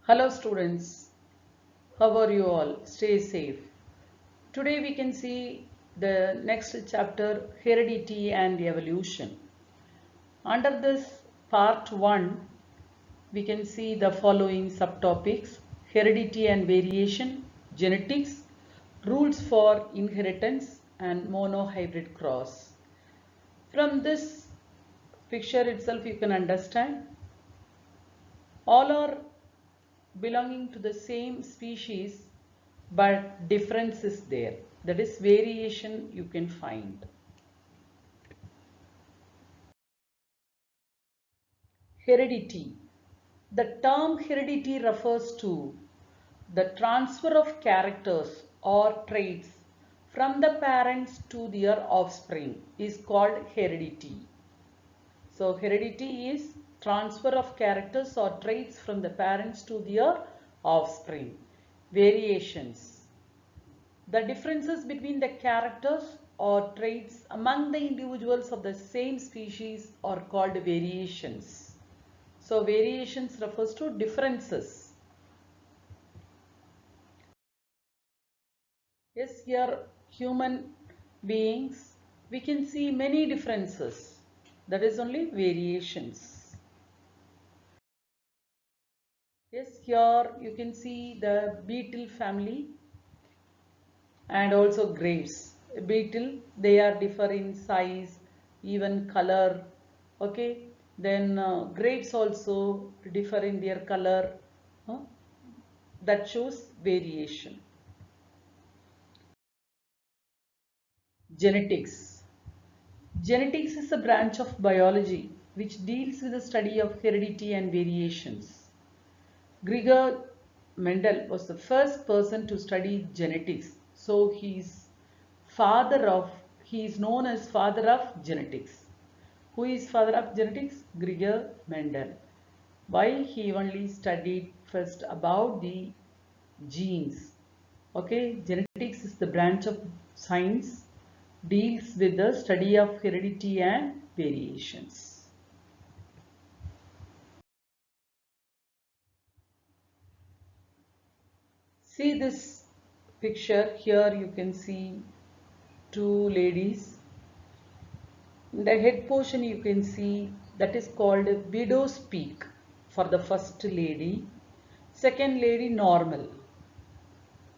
Hello students, how are you all? Stay safe. Today we can see the next chapter, heredity and evolution. Under this part 1, we can see the following subtopics: heredity and variation, genetics, rules for inheritance and monohybrid cross. From this picture itself you can understand all are belonging to the same species, but difference is there. That is variation you can find. Heredity. The term heredity refers to the transfer of characters or traits from the parents to their offspring is called heredity. So heredity is transfer of characters or traits from the parents to their offspring. Variations. The differences between the characters or traits among the individuals of the same species are called variations. So variations refers to differences. Yes, here human beings, we can see many differences. That is only variations. Yes, here you can see the beetle family and also grapes. Beetle, they are differ in size, even color. Okay, then grapes also differ in their color. huh? That shows variation. Genetics. Genetics is a branch of biology which deals with the study of heredity and variations. Gregor Mendel was the first person to study genetics. So he is known as father of genetics. Who is father of genetics? Gregor Mendel. Why? He only studied first about the genes. Okay, genetics is the branch of science deals with the study of heredity and variations. See this picture here, you can see two ladies. In the head portion you can see that is called widow's peak for the first lady. Second lady normal.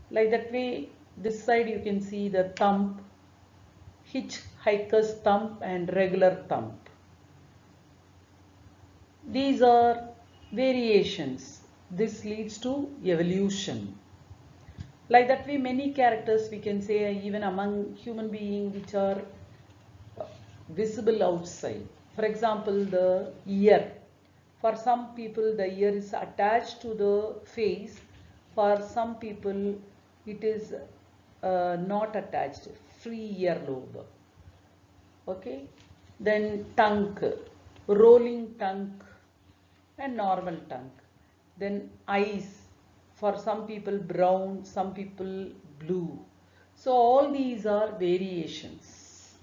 Like that way, this side you can see the thumb, hitchhiker's thumb and regular thumb. These are variations. This leads to evolution. Like that way, many characters we can say even among human beings which are visible outside. For example, the ear. For some people, the ear is attached to the face. For some people, it is not attached, free earlobe. Okay. Then tongue, rolling tongue and normal tongue. Then eyes, for some people brown, some people blue. So all these are variations.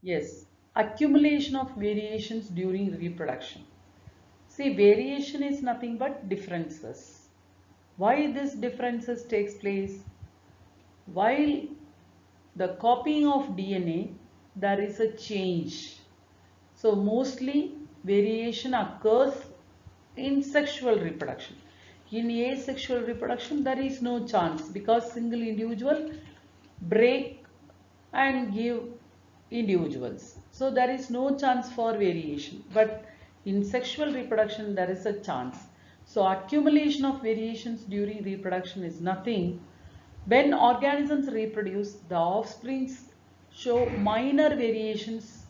Yes, accumulation of variations during reproduction. See, variation is nothing but differences. Why this differences takes place? While the copying of DNA, there is a change. So mostly variation occurs in sexual reproduction. In asexual reproduction, there is no chance because single individual break and give individuals. So there is no chance for variation. But in sexual reproduction, there is a chance. So accumulation of variations during reproduction is nothing. When organisms reproduce, the offsprings show minor variations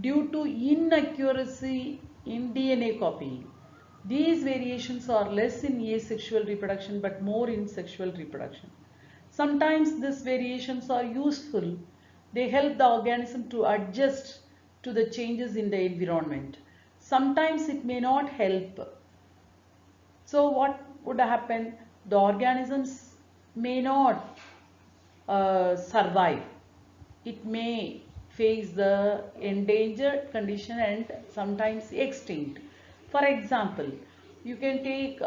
due to inaccuracy in DNA copying. These variations are less in asexual reproduction but more in sexual reproduction. Sometimes these variations are useful. They help the organism to adjust to the changes in the environment. Sometimes it may not help. So what would happen? The organisms may not survive. It may face the endangered condition and sometimes extinct. For example, you can take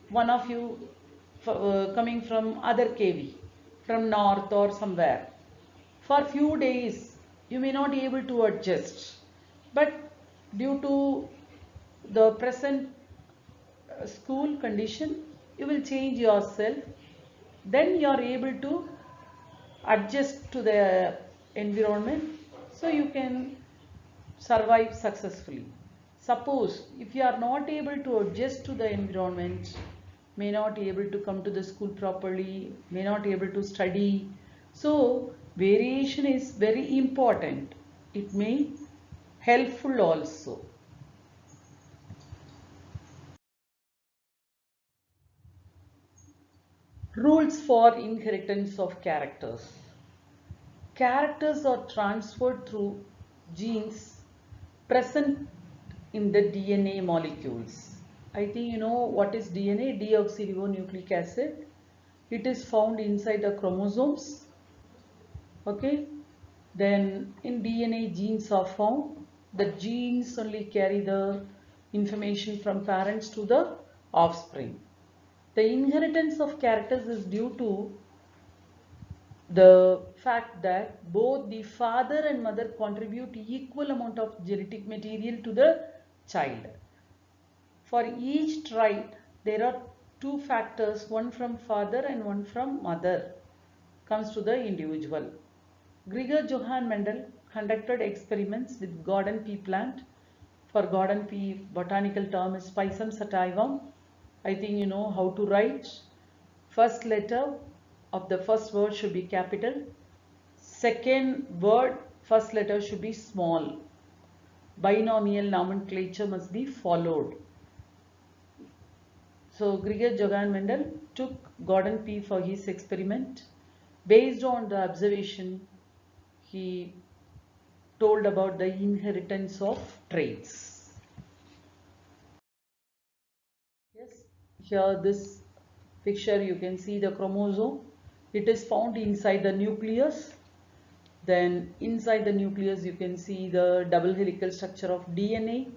one of you coming from other KV, from north or somewhere. For few days, you may not be able to adjust, but due to the present school condition, you will change yourself. Then you are able to adjust to the environment, so you can survive successfully. Suppose if you are not able to adjust to the environment, may not be able to come to the school properly, may not be able to study. So variation is very important. It may helpful also. Rules for inheritance of characters. Characters are transferred through genes present in the DNA molecules. I think you know what is DNA, deoxyribonucleic acid. It is found inside the chromosomes. Okay. Then in DNA genes are found. The genes only carry the information from parents to the offspring. The inheritance of characters is due to the fact that both the father and mother contribute equal amount of genetic material to the child. For each trait, there are two factors, one from father and one from mother, comes to the individual. Gregor Johann Mendel conducted experiments with garden pea plant. For garden pea, botanical term is Pisum sativum. I think you know how to write. First letter of the first word should be capital. Second word, first letter should be small. Binomial nomenclature must be followed. So Gregor Johann Mendel took garden pea for his experiment. Based on the observation, he told about the inheritance of traits. Yes, here this picture you can see the chromosome. It is found inside the nucleus. Then inside the nucleus you can see the double helical structure of DNA.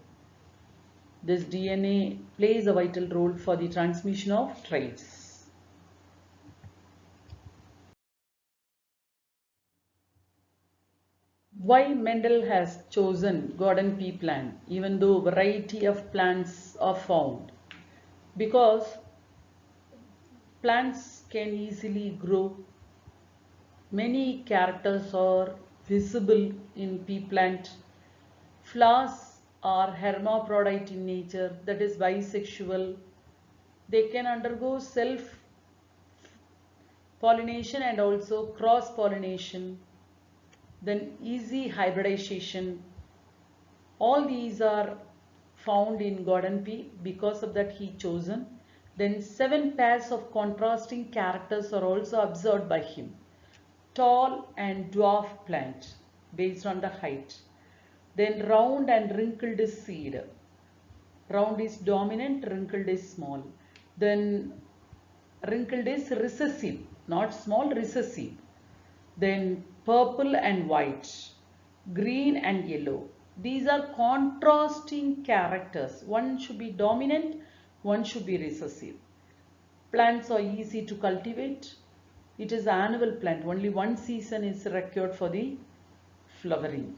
This DNA plays a vital role for the transmission of traits. Why Mendel has chosen garden pea plant even though variety of plants are found? Because plants can easily grow. Many characters are visible in pea plant. Flowers are hermaphrodite in nature, that is bisexual. They can undergo self pollination and also cross pollination, then easy hybridization. All these are found in garden pea, because of that he chosen. Then 7 pairs of contrasting characters are also observed by him. Tall and dwarf plant based on the height. Then round and wrinkled seed. Round is dominant, wrinkled is small. Then wrinkled is recessive, not small, recessive. Then purple and white, green and yellow. These are contrasting characters. One should be dominant, one should be recessive. Plants are easy to cultivate. It is an annual plant. Only one season is required for the flowering.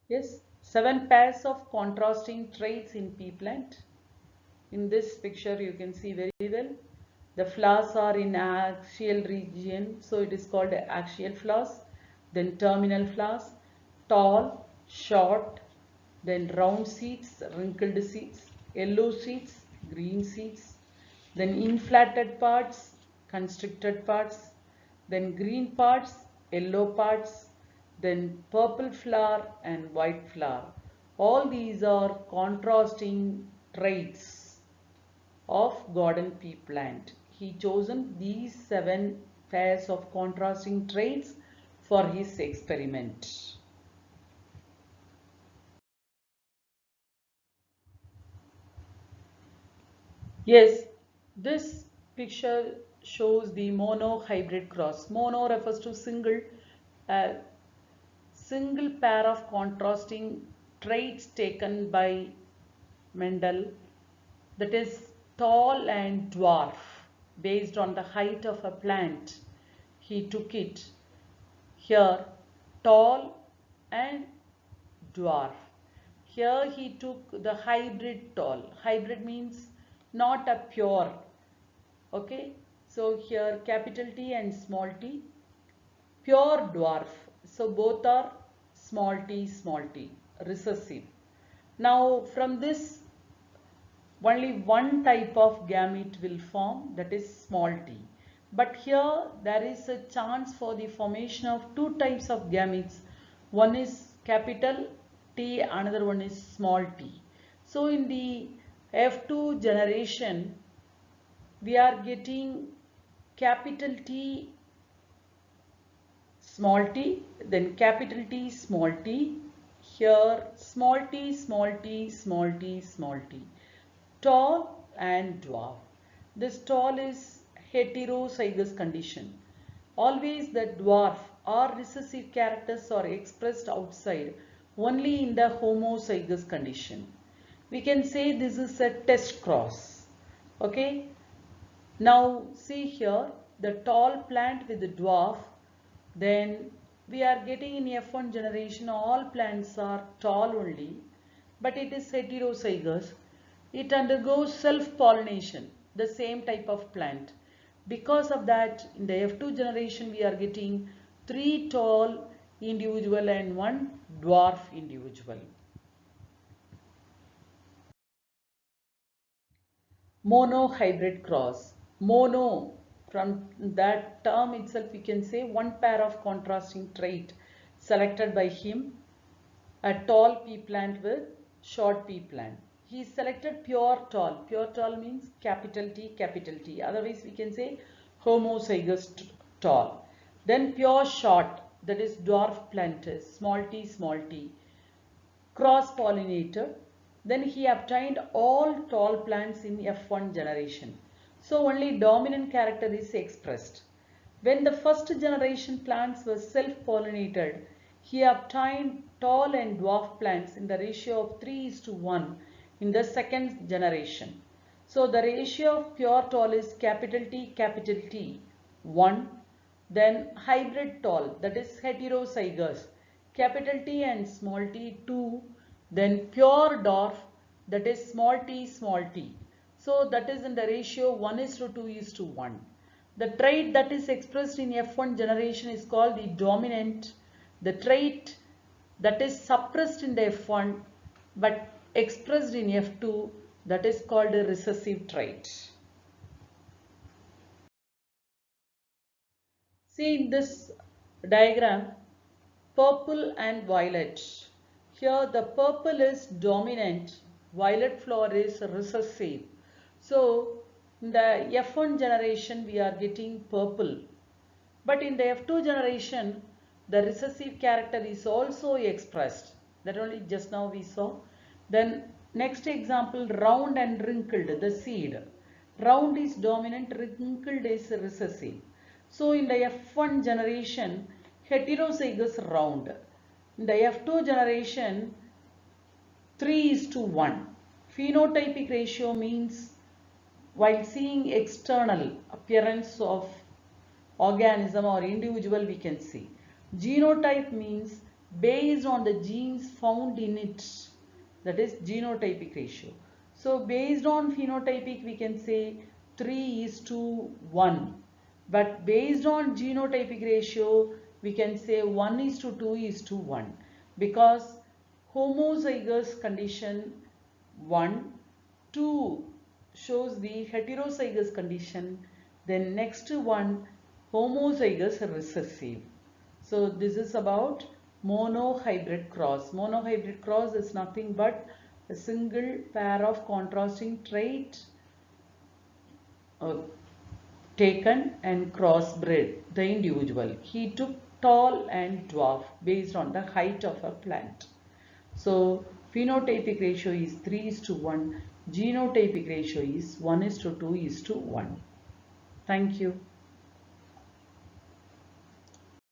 Yes, 7 pairs of contrasting traits in pea plant. In this picture you can see very well. The flowers are in axial region, so it is called axial flowers. Then terminal flowers, tall, short, then round seeds, wrinkled seeds, yellow seeds, green seeds, then inflated parts, constricted parts, then green parts, yellow parts, then purple flower and white flower. All these are contrasting traits of garden pea plant. He chosen these 7 pairs of contrasting traits for his experiment. Yes, this picture shows the monohybrid cross. Mono refers to uh, single pair of contrasting traits taken by Mendel, that is tall and dwarf, based on the height of a plant. He took it here, tall and dwarf. Here he took the hybrid tall. Hybrid means not a pure. Okay, so here capital T and small t, pure dwarf. So both are small t, recessive. Now from this only one type of gamete will form, that is small t. But here there is a chance for the formation of two types of gametes. One is capital T, another one is small t. So in the F2 generation, we are getting capital T small t, then capital T small t, here small t, small t, small t, small t. Tall and dwarf. This tall is heterozygous condition. Always the dwarf or recessive characters are expressed outside only in the homozygous condition. We can say this is a test cross. Okay. Now see here the tall plant with the dwarf, then we are getting in F1 generation all plants are tall only, but it is heterozygous. It undergoes self-pollination, the same type of plant. Because of that, in the F2 generation we are getting 3 tall individual and 1 dwarf individual. Monohybrid cross. Mono, from that term itself we can say one pair of contrasting trait selected by him, a tall pea plant with short pea plant. He selected pure tall. Pure tall means capital T, capital T. Otherwise we can say homozygous tall. Then pure short, that is dwarf plant, small t, cross pollinator. Then he obtained all tall plants in F1 generation. So only dominant character is expressed. When the first generation plants were self-pollinated, he obtained tall and dwarf plants in the ratio of 3:1 in the second generation. So the ratio of pure tall is capital T, 1. Then hybrid tall, that is heterozygous, capital T and small t, 2. Then pure dwarf, that is small t. So that is in the ratio 1:2:1. The trait that is expressed in F1 generation is called the dominant. The trait that is suppressed in the F1 but expressed in F2, that is called a recessive trait. See in this diagram, purple and violet. Here the purple is dominant, violet flower is recessive. So in the F1 generation we are getting purple. But in the F2 generation, the recessive character is also expressed. That only just now we saw. Then next example, round and wrinkled, the seed. Round is dominant, wrinkled is recessive. So in the F1 generation, heterozygous round. In the F2 generation, 3:1. Phenotypic ratio means while seeing external appearance of organism or individual we can see. Genotype means based on the genes found in it, that is genotypic ratio. So based on phenotypic we can say 3:1, but based on genotypic ratio we can say 1:2:1, because homozygous condition 1, 2 shows the heterozygous condition, then next one homozygous recessive. So this is about monohybrid cross. Monohybrid cross is nothing but a single pair of contrasting trait uh, taken and crossbred the individual. He took tall and dwarf based on the height of a plant. So phenotypic ratio is 3:1, genotypic ratio is 1:2:1. Thank you.